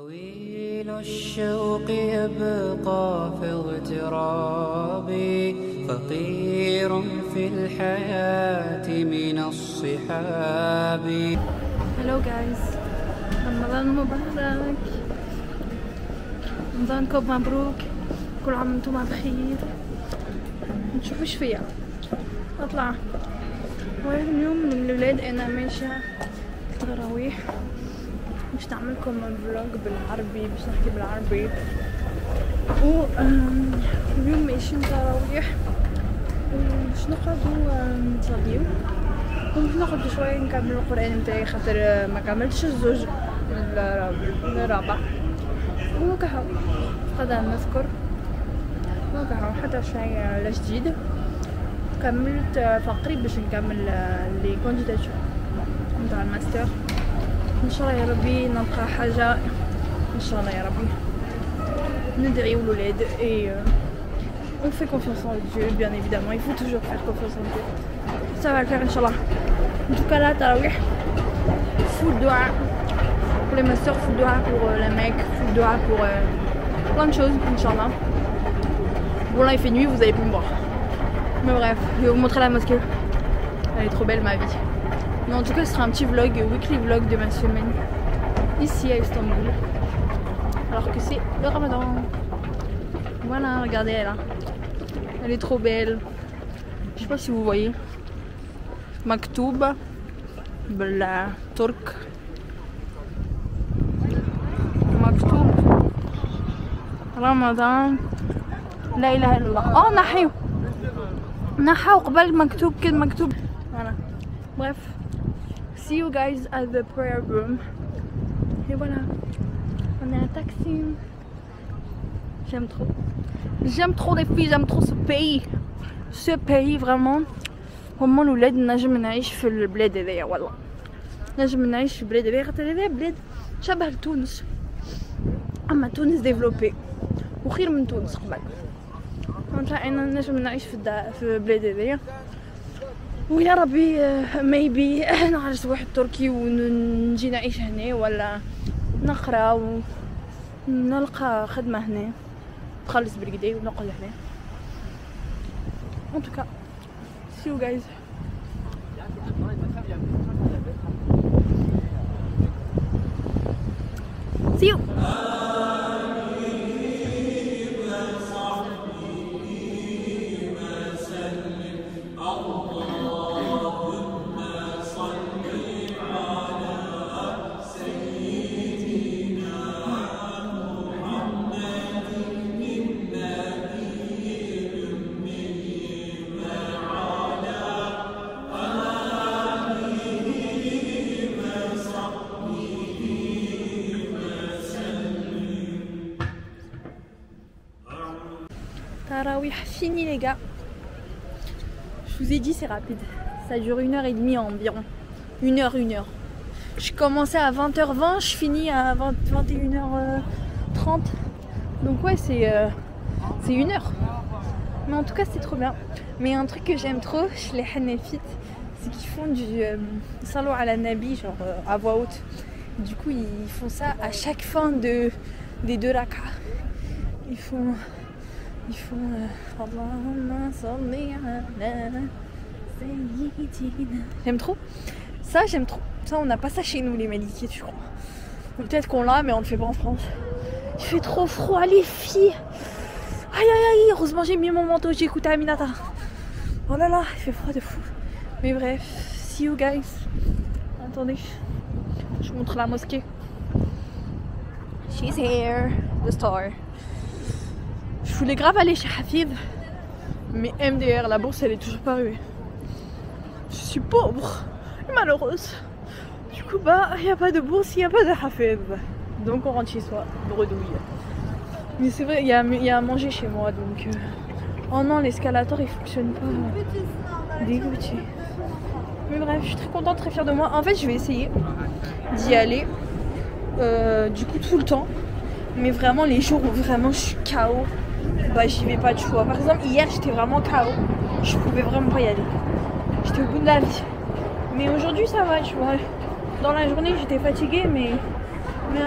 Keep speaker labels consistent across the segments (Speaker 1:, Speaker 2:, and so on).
Speaker 1: طويل الشوق يبقى في اغترابي فقير في الحياة من الصحاب.
Speaker 2: هلو جايز، رمضان مبارك، رمضانكم مبروك، كل عام وانتم بخير. نشوفوا ايش فيا اطلع اليوم من الولاد. انا ماشيه تراويح، مش نعملكم فلوج بالعربي، مش نحكي بالعربي. اليوم ماشيين تراويح، باش نقعدوا نصليو ومش نقعدوا شويه نكمل القران نتاعي خاطر ما كملتش الزوج الرابع. وكهو غدا نذكر وكهو حتى شيء على جديد. كملت فقري باش نكمل لي كونديداتور نتاع الماستر. ان شاء الله يا ربي نلقى حاجه، ان شاء الله يا ربي. ندعيو الولاد et on fait confiance en Dieu, bien évidemment, il faut toujours faire confiance en Dieu. Ça va le faire, Inch'Allah. En tout cas là, tarawih, full doua pour les masters, full doua pour les mecs, full doua pour plein de choses, Inch'Allah. Bon là il fait nuit, vous allez plus me voir. Mais bref, je vais vous montrer la mosquée. Elle est trop belle ma vie. Mais en tout cas ce sera un petit vlog, weekly vlog de ma semaine ici à Istanbul. Alors que c'est le Ramadan. Voilà, regardez elle là. Elle est trop belle. Je sais pas si vous voyez. Maktoub bla turc. Maktoub Ramadan لا إله إلا الله. نحيو قبل مكتوب كده مكتوب. Voilà. Bref. See you guys at the prayer room. Et voilà. On est un taxi. J'aime trop. J'aime trop les filles, j'aime trop ce pays. Ce pays vraiment. هما الولاد نجم نعيش في البلاد هذايا والله. نجم نعيش في البلاد هذايا خاطر هذايا بلاد شبه لتونس. أما تونس ديفلوبي وخير من تونس قبل. أنا نجم نعيش في البلاد هذايا. ويا ربي ميبي نعرس واحد تركي ونجي نعيش هنا ولا نقرا ونلقى خدمة هنا نخلص بالكدا ونقعد هنا. En tout cas, see you guys. See you. Tarawih fini les gars. Je vous ai dit c'est rapide. Ça dure 1h30 environ. 1h. Je commençais à 20h20, je finis à 21h30. Donc ouais c'est 1 heure. Mais en tout cas c'est trop bien. Mais un truc que j'aime trop chez les Hanafites, c'est qu'ils font du salut à la Nabi genre à voix haute. Du coup ils font ça à chaque fin des 2 raka. Ils font j'aime trop ça, j'aime trop ça. On n'a pas ça chez nous les Malikites je crois. Peut-être qu'on l'a mais on le fait pas en France. Il fait trop froid les filles. Aïe heureusement j'ai mis mon manteau, j'ai écouté Aminata. Oh là là il fait froid de fou. Mais bref, see you guys. Attendez, je vous montre la mosquée. She's here, the star. Je voulais grave aller chez Hafid, mais MDR, la bourse elle est toujours pas arrivée. Je suis pauvre et malheureuse. Du coup bah il n'y a pas de bourse, il n'y a pas de Hafid. Donc on rentre chez soi, bredouille. Mais c'est vrai, il y a à manger chez moi donc... Oh non, l'escalator il fonctionne pas. Dégoûté. Mais bref, je suis très contente, très fière de moi. En fait je vais essayer d'y aller du coup tout le temps. Mais vraiment les jours où vraiment je suis KO, bah j'y vais pas du tout. Par exemple hier j'étais vraiment KO, je pouvais vraiment pas y aller. J'étais au bout de la vie. Mais aujourd'hui ça va, tu vois. Dans la journée j'étais fatiguée mais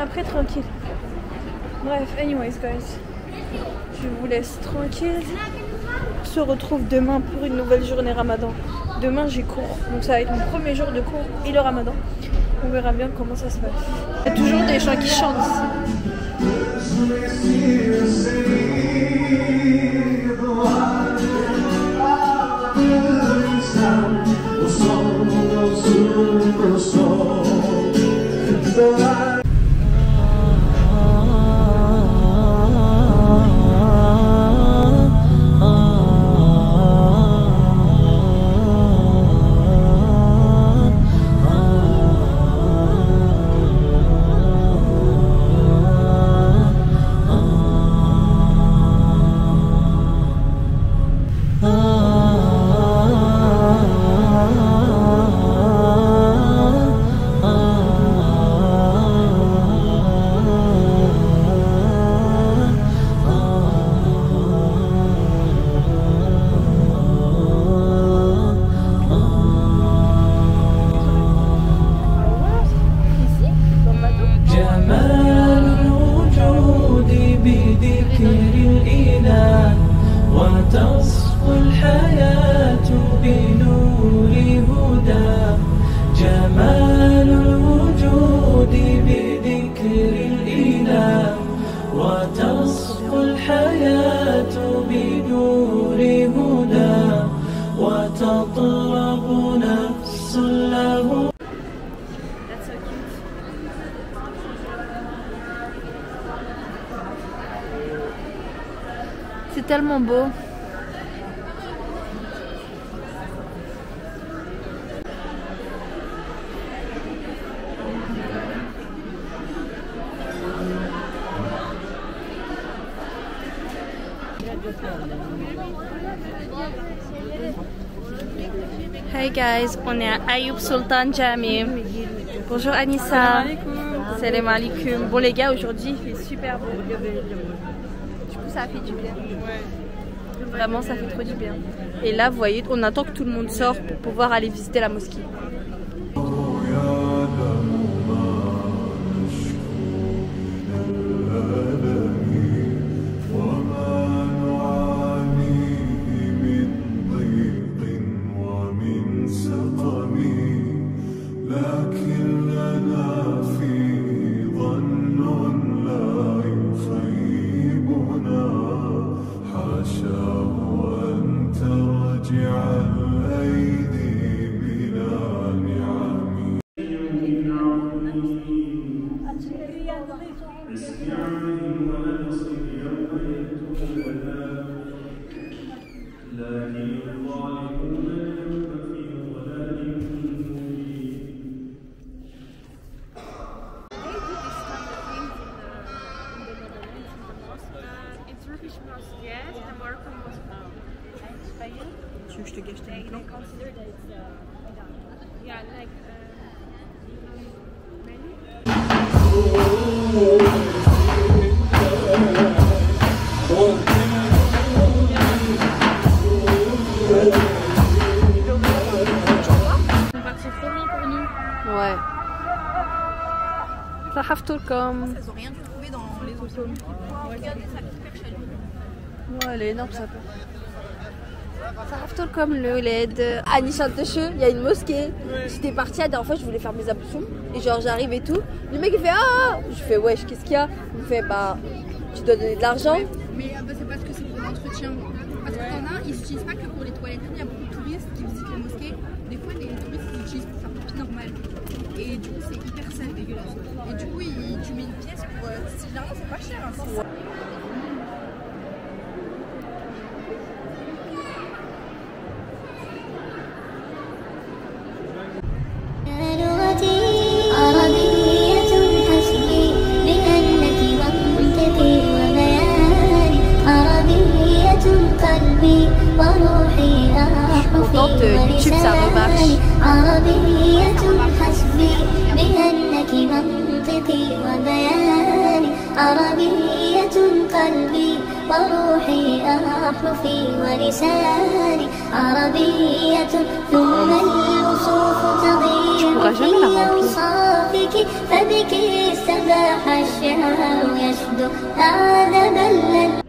Speaker 2: après tranquille. Bref, anyways guys, je vous laisse tranquille. On se retrouve demain pour une nouvelle journée Ramadan. Demain j'ai cours, donc ça va être mon premier jour de cours et le Ramadan. On verra bien comment ça se passe. Il y a toujours des gens qui chantent ici. C'est tellement beau. Hey guys, on est à Ayoub Sultan Jami. Bonjour Anissa. Salam alaikum. Bon les gars, aujourd'hui il fait super beau. Du coup ça fait du bien. Vraiment ça fait trop du bien. Et là vous voyez, on attend que tout le monde sorte pour pouvoir aller visiter la mosquée. Je te gâche tes plans. Ouais. Ça haftoulkom.
Speaker 3: Elles ont rien trouvé dans les autres. Regardez, ça fait super chaud.
Speaker 2: Ouais, elle est énorme ça peut. Ça haftoul comme le LED. Anisha Teche, il y a une mosquée. J'étais partie la dernière fois, je voulais faire mes ablutions. Et genre j'arrive et tout. Le mec il fait ah. Je fais wesh, qu'est-ce qu'il y a? Il me fait bah tu dois donner de l'argent.
Speaker 3: Mais c'est parce que c'est pour l'entretien. Parce que t'en as, ils n'utilisent pas que pour les toilettes. Il y a beaucoup de touristes qui visitent les mosquées. Des fois les touristes ils utilisent pour faire pipi normal. Et du coup c'est hyper sale, dégueulasse. Et du coup tu mets une pièce pour. Généralement c'est pas cher. Hein,
Speaker 2: YouTube ça remarche.
Speaker 4: عربية قلبي وروحي أحرفي ولساني عربية ثم الوصوف تغير في أوصافك فبك استباح الشعر يشدو هذا بلل.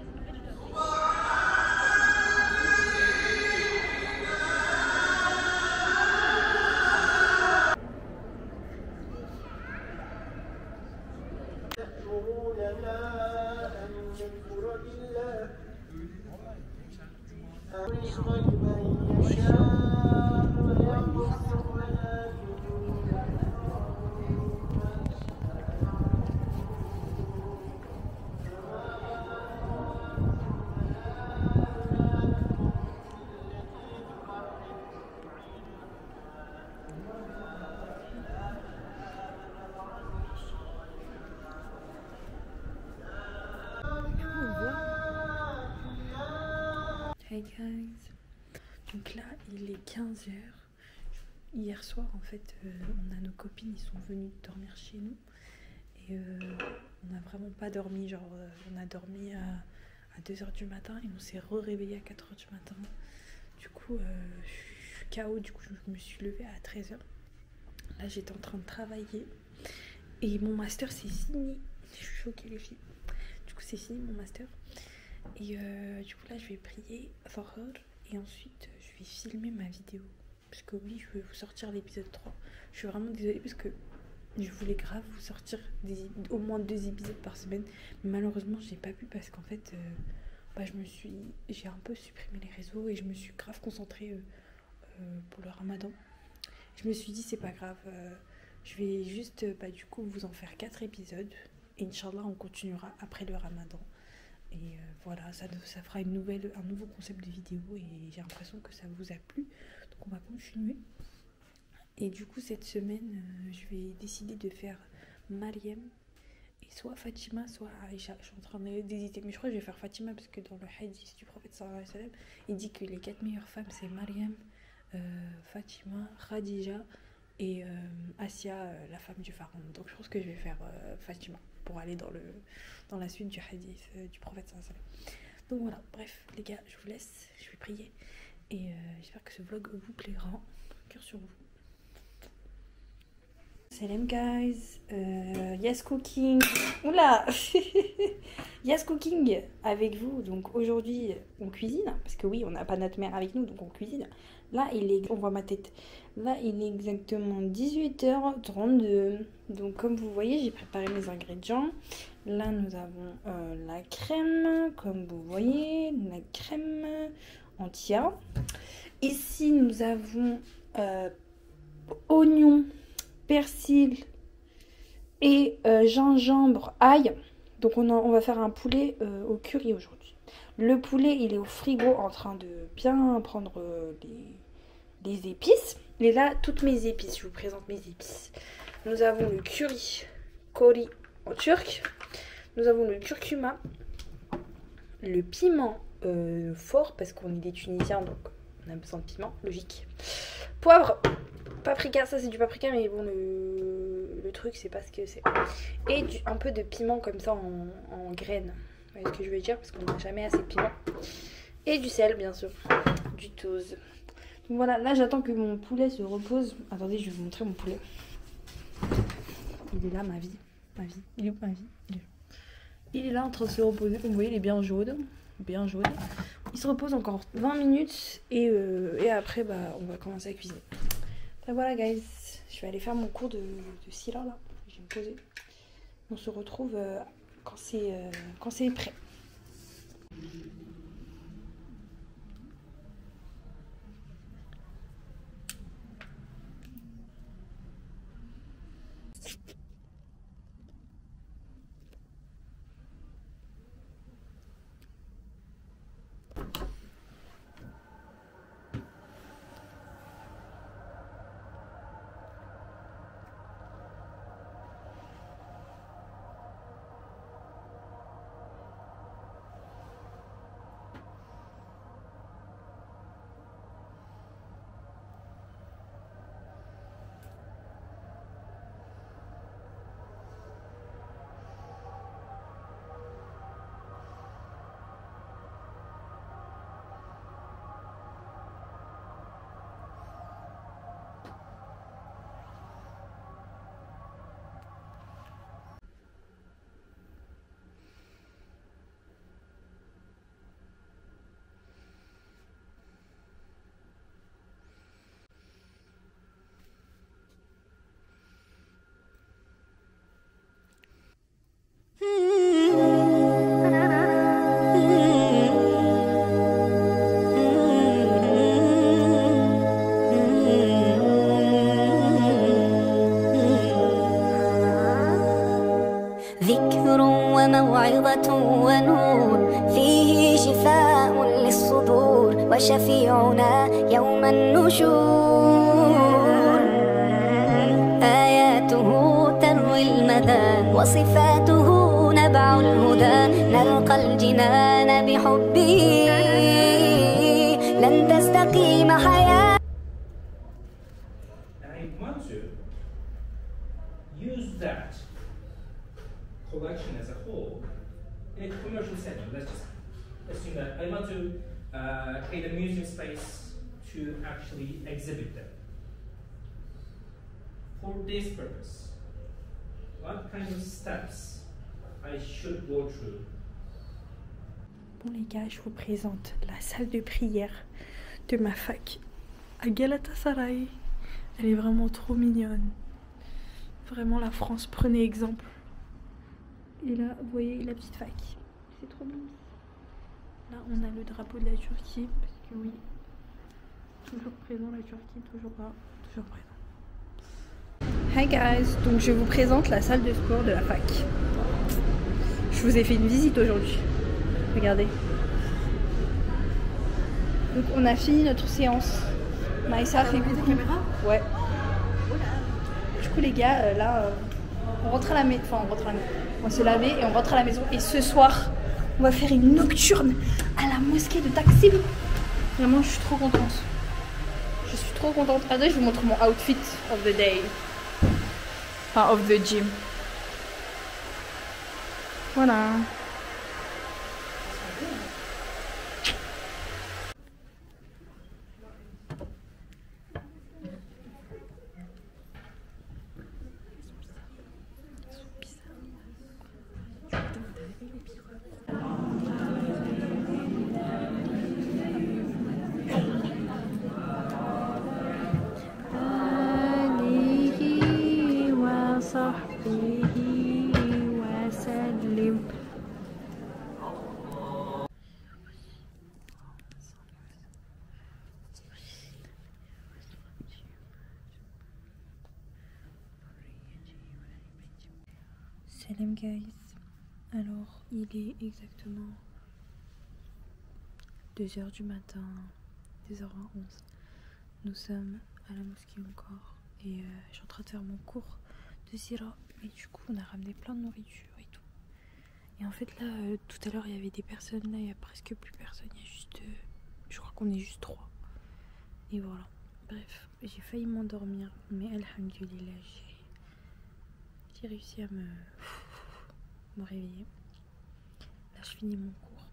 Speaker 2: Hey guys, donc là il est 15 h. Hier soir en fait on a nos copines, ils sont venus dormir chez nous et on n'a vraiment pas dormi, genre on a dormi à 2 h du matin et on s'est réveillé à 4 h du matin. Du coup je suis KO, du coup je me suis levée à 13 h. Là j'étais en train de travailler et mon master c'est fini. Je suis choquée les filles. Du coup c'est fini mon master. Et du coup là je vais prier Fahar et ensuite je vais filmer ma vidéo. Parce que oui, je vais vous sortir l'épisode 3. Je suis vraiment désolée parce que je voulais grave vous sortir au moins 2 épisodes par semaine. Mais malheureusement j'ai pas pu parce qu'en fait j'ai un peu supprimé les réseaux et je me suis grave concentrée pour le ramadan. Je me suis dit c'est pas grave, je vais juste du coup vous en faire 4 épisodes. Et Inch'Allah on continuera après le ramadan. Et voilà, ça fera un nouveau concept de vidéo et j'ai l'impression que ça vous a plu. Donc on va continuer. Et du coup cette semaine, je vais décider de faire Mariam et soit Fatima, soit Aïcha. Je suis en train d'hésiter, mais je crois que je vais faire Fatima parce que dans le hadith du prophète sallallahu alayhi wa sallam, il dit que les 4 meilleures femmes c'est Mariam, Fatima, Khadija et Asia, la femme du pharaon. Donc je pense que je vais faire Fatima pour aller dans la suite du hadith du prophète sallallahu alayhi wa sallam. Donc voilà, bref les gars, je vous laisse, je vais prier et j'espère que ce vlog vous plaira. Cœur sur vous. Salam guys, Yes Cooking, oula Yes Cooking avec vous. Donc aujourd'hui on cuisine, parce que oui on n'a pas notre mère avec nous donc on cuisine. Là on voit ma tête, là il est exactement 18h32. Donc comme vous voyez j'ai préparé mes ingrédients. Là nous avons la crème, comme vous voyez, la crème entière. Ici nous avons oignons, persil et gingembre, ail. Donc on va faire un poulet au curry aujourd'hui. Le poulet il est au frigo en train de bien prendre les épices. Et là toutes mes épices, je vous présente mes épices. Nous avons le curry en turc. Nous avons le curcuma, le piment fort parce qu'on est des Tunisiens donc on a besoin de piment, logique. Poivre, paprika, ça c'est du paprika mais bon le truc c'est pas ce que c'est. Et un peu de piment comme ça en graines. Vous voyez ce que je veux dire parce qu'on n'a jamais assez de piment. Et du sel bien sûr, du toast. Donc voilà, là j'attends que mon poulet se repose. Attendez, je vais vous montrer mon poulet. Il est là ma vie. Il est où ma vie? Il est là en train de se reposer, comme vous voyez il est bien jaune. Il se repose encore 20 minutes et après on va commencer à cuisiner. Après voilà guys, je vais aller faire mon cours de Sira là, je vais me poser. On se retrouve quand c'est prêt.
Speaker 4: وموعظة ونور فيه شفاء للصدور وشفيعنا يوم النشور آياته تروي المدى وصفاته نبع الهدى نلقى الجنان بحبه لن تستقيم حياة.
Speaker 5: Use that collection as a whole in a commercial setting. Let's just assume that I want to create a museum space to actually exhibit them. For this purpose, what kind of steps I should go through?
Speaker 2: Bon les gars, je vous présente la salle de prière de ma fac à Galatasaray. Elle est vraiment trop mignonne. Vraiment la France, prenez exemple. Et là, vous voyez la petite fac. C'est trop mignon. Là, on a le drapeau de la Turquie, parce que oui, toujours présent la Turquie, toujours là, toujours présent. Hi guys, donc je vous présente la salle de sport de la fac. Je vous ai fait une visite aujourd'hui. Regardez. Donc on a fini notre séance. Maïssa fait coucou. Ouais. Du coup les gars, là, on rentre à la maison. Enfin, on rentre à la maison. On va se laver et on rentre à la maison. Et ce soir, on va faire une nocturne à la mosquée de Taksim. Vraiment, je suis trop contente. Je suis trop contente. Attendez, je vous montre mon outfit of the day. Enfin, of the gym. Voilà. Salam guys, alors il est exactement 2h du matin, 2h11. Nous sommes à la mosquée encore et je suis en train de faire mon cours de sira. Et du coup on a ramené plein de nourriture et tout. Et en fait là, tout à l'heure il y avait des personnes, là il n'y a presque plus personne, il y a juste, je crois qu'on est juste 3. Et voilà, bref, j'ai failli m'endormir, mais alhamdoulilah, j'ai réussi à me réveiller. Là je finis mon cours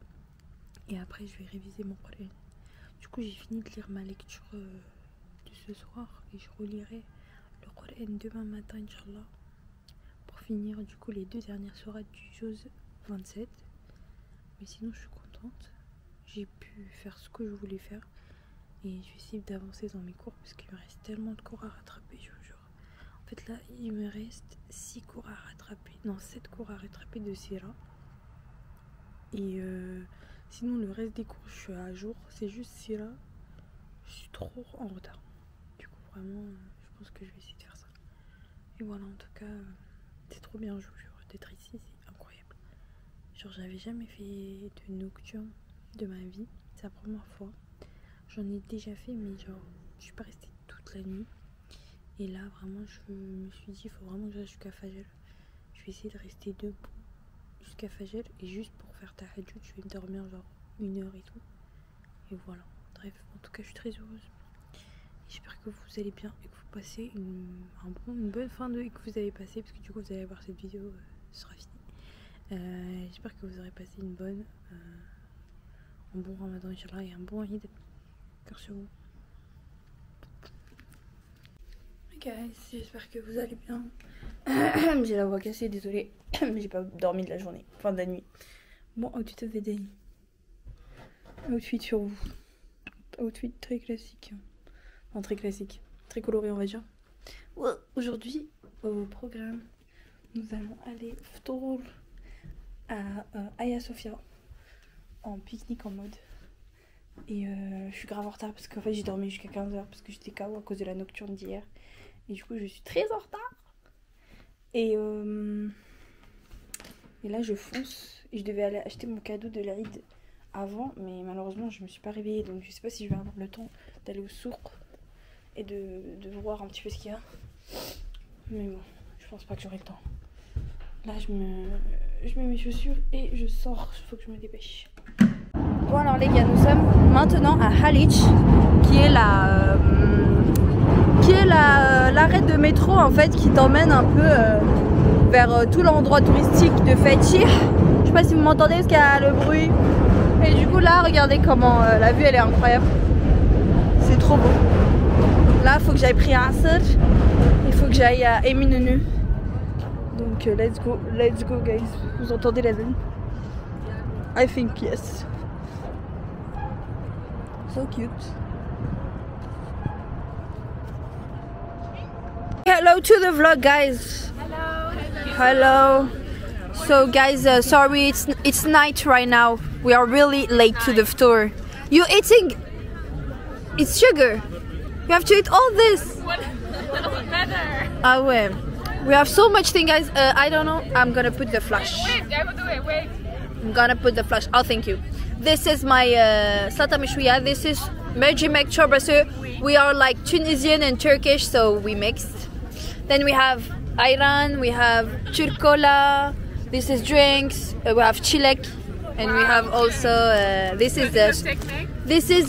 Speaker 2: et après je vais réviser mon Coran. Du coup j'ai fini de lire ma lecture de ce soir et je relirai le Coran demain matin Inch'Allah pour finir du coup les 2 dernières sourates du Juz 27. Mais sinon je suis contente, j'ai pu faire ce que je voulais faire et je vais essayer d'avancer dans mes cours parce qu'il me reste tellement de cours à rattraper, je vous jure. En fait là il me reste 6 cours à rattraper, non 7 cours à rattraper de Sira. Et sinon le reste des cours je suis à jour, c'est juste Sira, je suis trop en retard. Du coup vraiment je pense que je vais essayer de faire ça. Et voilà, en tout cas c'est trop bien, je vous jure, d'être ici c'est incroyable. Genre j'avais jamais fait de nocturne de ma vie, c'est la première fois. J'en ai déjà fait mais genre je suis pas restée toute la nuit. Et là vraiment je me suis dit il faut vraiment que je reste jusqu'à Fajr. Je vais essayer de rester debout jusqu'à Fajr et juste pour faire tahajjud je vais me dormir genre 1 heure et tout. Et voilà, bref, en tout cas je suis très heureuse. J'espère que vous allez bien et que vous passez une bonne fin de et que vous avez passé, parce que du coup vous allez voir cette vidéo, ce sera fini. J'espère que vous aurez passé un bon Ramadan Inch'Allah et un bon Eid. Cœur sur vous. Guys, j'espère que vous allez bien. J'ai la voix cassée, désolée. J'ai pas dormi de la journée, enfin de la nuit. Bon, outfit of the day. Outfit sur vous. Outfit très classique. Enfin, très classique. Très coloré, on va dire. Aujourd'hui, au programme, nous allons aller ftour à Hagia Sophia en pique-nique en mode. Et je suis grave en retard parce qu'en fait j'ai dormi jusqu'à 15h parce que j'étais KO à cause de la nocturne d'hier. Et du coup je suis très en retard. Et Et là je fonce et je devais aller acheter mon cadeau de l'Aïd avant, mais malheureusement je me suis pas réveillée, donc je sais pas si je vais avoir le temps d'aller au souk et de voir un petit peu ce qu'il y a. Mais bon, je pense pas que j'aurai le temps. Là je mets mes chaussures et je sors, il faut que je me dépêche. Bon alors les gars, nous sommes maintenant à Haliç, qui est l'arrêt de métro en fait qui t'emmène un peu vers tout l'endroit touristique de Fethiye. Je sais pas si vous m'entendez parce qu'il y a le bruit. Et du coup là, regardez comment la vue elle est incroyable. C'est trop beau. Là, il faut que j'aille prier à Asr. Il faut que j'aille à Eminönü. Donc let's go guys. Vous entendez la vue? I think yes. So cute. Hello to the vlog, guys. Hello. So guys, sorry, it's night right now. We are really late to the tour. You eating? It's sugar. You have to eat all this.
Speaker 6: Better.
Speaker 2: Ah ouais. We have so much thing, guys. I don't know. I'm gonna put the flash.
Speaker 6: Wait, I will do it. Wait.
Speaker 2: I'm gonna put the flash. Oh, thank you. This is my Salata Mishwiya. This is mercimek çorbası. We are like Tunisian and Turkish, so we mixed. Then we have ayran, we have çirkola. This is drinks. We have çilek, and we have also this is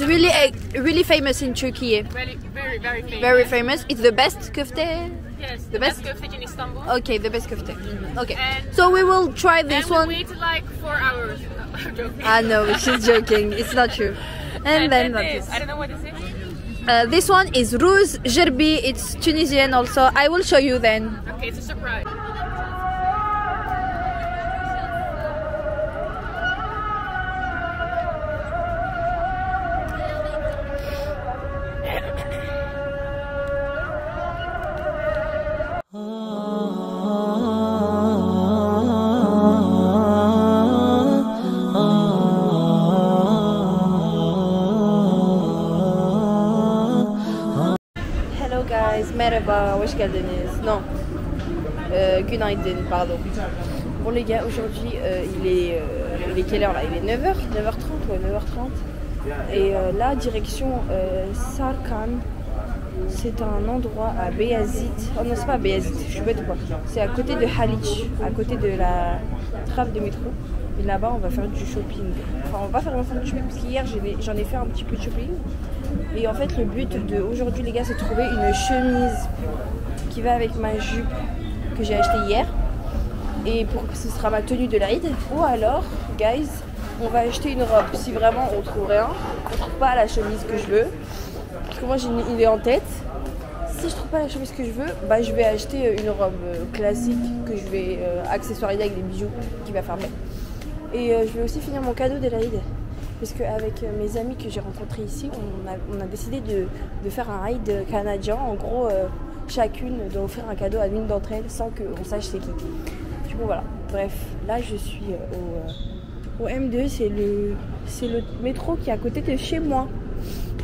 Speaker 2: really famous in Turkey.
Speaker 6: Very famous.
Speaker 2: Very famous. It's the best köfte.
Speaker 6: Yes,
Speaker 2: The best?
Speaker 6: köfte in Istanbul.
Speaker 2: Okay, the best köfte. Okay.
Speaker 6: And-
Speaker 2: So we will try this
Speaker 6: And
Speaker 2: one.
Speaker 6: we wait like 4 hours. I'm joking.
Speaker 2: I know, she's joking. It's not true. And then
Speaker 6: this.
Speaker 2: that's
Speaker 6: I don't know what this is.
Speaker 2: this one is Ruz Gerbi. It's Tunisian also. I will show you then.
Speaker 6: Okay, it's a surprise.
Speaker 2: Hello guys, merhaba, hoş geldiniz. Non, günaydın, pardon. Bon les gars, aujourd'hui il est quelle heure là? Il est 9h, 9h30, ouais 9h30. Et là, direction Sarkan. C'est un endroit à Beyazit. Oh non, c'est pas à Beyazit, je suis bête ou quoi. C'est à côté de Haliç, à côté de la trame de métro. Et là-bas, on va faire du shopping. Enfin, on va faire du shopping parce qu'hier, j'en ai fait un petit peu de shopping. Et en fait, le but d'aujourd'hui, les gars, c'est de trouver une chemise qui va avec ma jupe que j'ai achetée hier. Et ce sera ma tenue de l'Aïd. Ou alors, guys, on va acheter une robe. Si vraiment on trouve rien, on trouve pas la chemise que je veux. Parce que moi, j'ai une idée en tête. Si je trouve pas la chemise que je veux, bah, je vais acheter une robe classique que je vais accessoiriser avec des bijoux qui va faire bien. Et je vais aussi finir mon cadeau de l'Aïd. Parce qu'avec mes amis que j'ai rencontrés ici, on a décidé de faire un Aïd canadien. En gros, chacune doit offrir un cadeau à l'une d'entre elles sans qu'on sache c'est qui. Du coup, voilà. Bref, là je suis au M2. C'est le métro qui est à côté de chez moi.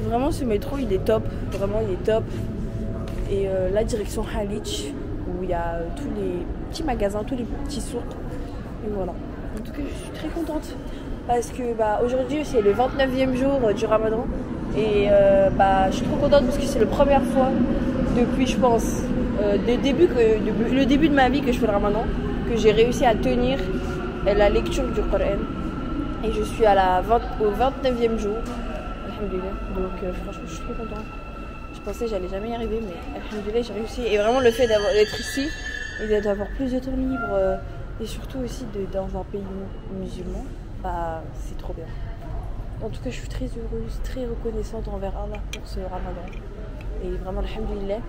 Speaker 2: Vraiment, ce métro, il est top. Vraiment, il est top. Et la direction Haliç, où il y a tous les petits magasins, tous les petits souks. Et voilà. En tout cas, je suis très contente. Parce que aujourd'hui c'est le 29e jour du Ramadan et je suis trop contente parce que c'est la première fois depuis je pense le début de ma vie que je fais le Ramadan que j'ai réussi à tenir la lecture du Coran et je suis au 29e jour. Alhamdoulilah. Donc franchement je suis trop contente. Je pensais que j'allais jamais y arriver mais alhamdoulilah j'ai réussi et vraiment le fait d'être ici et d'avoir plus de temps libre et surtout aussi dans un pays musulman. C'est trop bien. En tout cas, je suis très heureuse, très reconnaissante envers Allah pour ce Ramadan. Et vraiment, alhamdoulilah,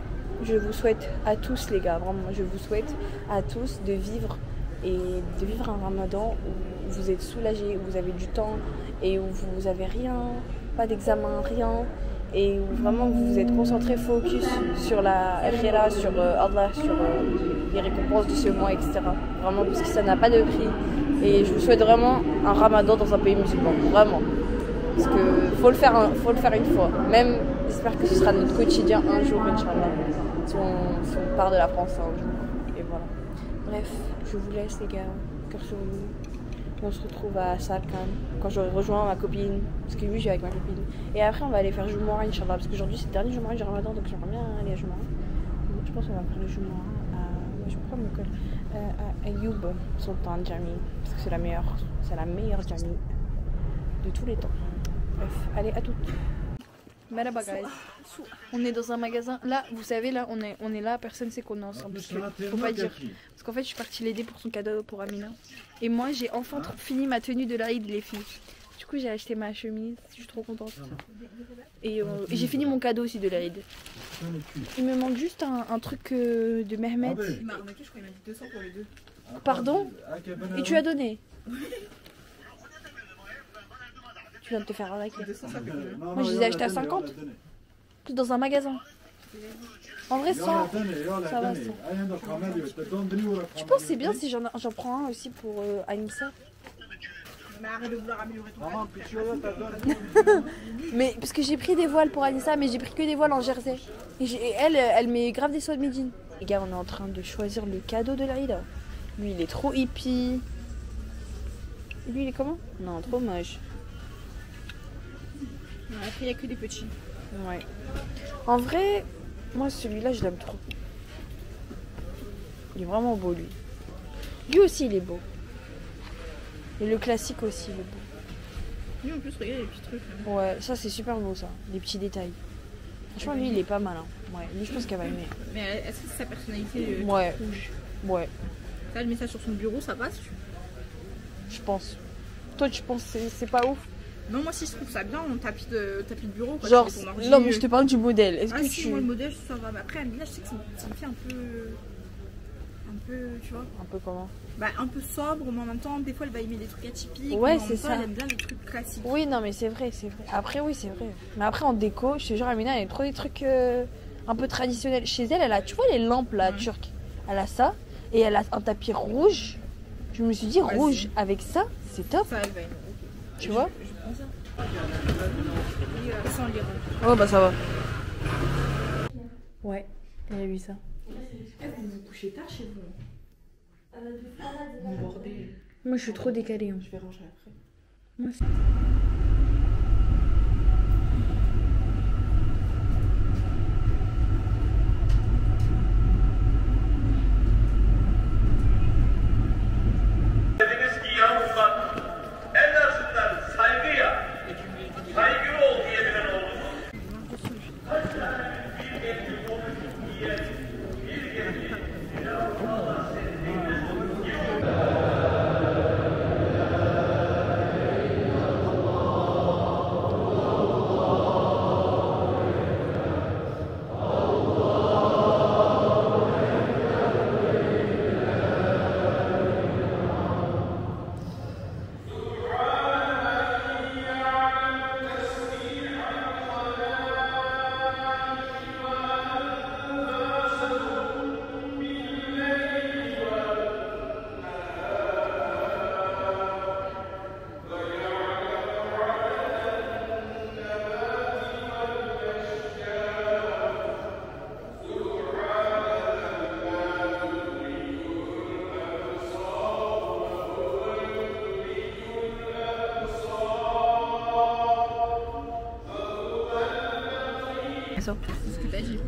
Speaker 2: je vous souhaite à tous les gars, vraiment, je vous souhaite à tous de vivre un Ramadan où vous êtes soulagés, où vous avez du temps et où vous avez rien, pas d'examen, rien. Et où vraiment vous êtes concentrés, focus sur la akhira, sur Allah, sur les récompenses de ce mois, etc. Vraiment, parce que ça n'a pas de prix. Et je vous souhaite vraiment un Ramadan dans un pays musulman, vraiment. Parce que faut le faire une fois. Même, j'espère que ce sera notre quotidien un jour, Inch'Allah. Si on part de la France un jour. Et voilà. Bref, je vous laisse les gars. cœur sur vous. On se retrouve à Salkan quand j'aurai rejoint ma copine, parce que lui j'ai avec ma copine. Et après on va aller faire Jumeirah, Inch'Allah, parce qu'aujourd'hui c'est le dernier Jumeirah du Ramadan, donc j'aimerais bien aller à Jumeirah. Je pense qu'on va faire le Jumeirah à... je prends mon col. À Ayoub Sultan Jami, parce que c'est la meilleure Jami de tous les temps. Bref, allez à toutes. Merhaba guys. On est dans un magasin. Là, vous savez, là, on est là, personne sait qu'on est ensemble. Parce que, faut pas dire. Parce qu'en fait, je suis partie l'aider pour son cadeau pour Amina. Et moi, j'ai enfin fini ma tenue de l'Aïd, les filles. Du coup, j'ai acheté ma chemise. Je suis trop contente. Et j'ai fini mon cadeau aussi de l'Aïd. Il me manque juste un truc de Mehmet.
Speaker 3: Il m'a arnaqué, je crois qu'il m'a dit 200 pour les deux.
Speaker 2: Pardon? Et tu as donné? Tu viens de te faire arnaquer. Moi, je les ai achetés à 50. Dans un magasin. En vrai, 100. Ça va, 100. Tu penses que c'est bien si j'en prends un aussi pour Anissa?
Speaker 3: Mais arrête de vouloir améliorer ton cas.
Speaker 2: Mais parce que j'ai pris des voiles pour Anissa, mais j'ai pris que des voiles en jersey. Et elle met grave des soins de Médine. Les gars, on est en train de choisir le cadeau de l'Aïd. Lui, il est trop hippie. Et lui, il est comment? Non, trop moche.
Speaker 3: Après, il n'y a que des petits.
Speaker 2: Ouais. En vrai, moi, celui-là, je l'aime trop. Il est vraiment beau, lui. Lui aussi, il est beau. Et le classique aussi, il est beau.
Speaker 3: Lui, en plus, regarde les petits trucs. Là.
Speaker 2: Ouais, ça, c'est super beau, ça. Les petits détails. Franchement, lui, il est pas mal. Hein. Ouais, lui, je pense qu'elle va aimer.
Speaker 3: Mais est-ce que c'est sa personnalité
Speaker 2: ouais.
Speaker 3: Rouge?
Speaker 2: Ouais.
Speaker 3: T'as le message sur son bureau, ça passe?
Speaker 2: Je pense. Toi, tu penses que c'est pas ouf?
Speaker 3: Non, moi si je trouve ça bien, on tapis de bureau. Quoi,
Speaker 2: genre, non, mais je te parle du modèle. Est-ce que
Speaker 3: si,
Speaker 2: tu...
Speaker 3: moi, le modèle, ça va. Mais après, Amina, je sais que c'est une fille un peu, tu vois.
Speaker 2: Un peu comment?
Speaker 3: Bah, un peu sobre, mais en même temps, des fois, elle va aimer des trucs atypiques.
Speaker 2: Ouais, c'est ça.
Speaker 3: Elle aime bien les trucs classiques.
Speaker 2: Oui, non, mais c'est vrai, c'est vrai. Après, oui, c'est vrai. Mais après, en déco, je te jure, Amina, elle a trop des trucs un peu traditionnels. Chez elle, elle a, tu vois, les lampes là, turques. Elle a ça. Et elle a un tapis rouge. Je me suis dit, rouge, avec ça, c'est top.
Speaker 3: Ça, elle va aimer.
Speaker 2: Tu vois?
Speaker 3: Je prends ça. Sans lire.
Speaker 2: Oh, bah ça va. Ouais, elle a vu ça.
Speaker 3: Vous vous couchez tard chez vous? Vous bordez.
Speaker 2: Moi, je suis trop décalée. Hein.
Speaker 3: Je vais ranger après.
Speaker 2: Moi,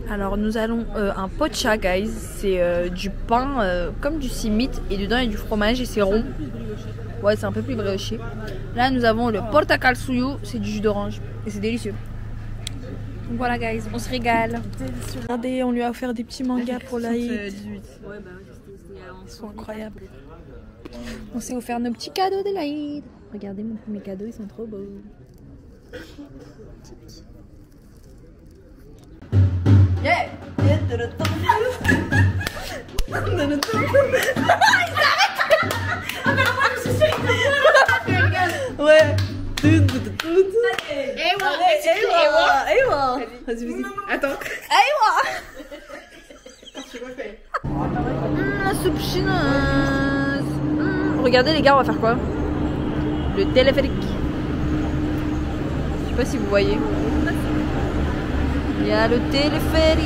Speaker 2: Alors nous allons un pocha guys, c'est du pain comme du simit et dedans il y a du fromage et c'est rond. Ouais, c'est un peu plus brioché. Là nous avons le portakal suyu, c'est du jus d'orange et c'est délicieux. Donc voilà guys, on se régale. Regardez, on lui a offert des petits mangas pour l'Aïd. Ils sont incroyables. On s'est offert nos petits cadeaux de l'Aïd. Regardez mes cadeaux, ils sont trop beaux. Yeah. Ouais.
Speaker 3: Attends.
Speaker 2: La soupe chinoise. Regardez les gars, on va faire quoi? Le téléphérique. Je sais pas si vous voyez. Il y a le téléphérique.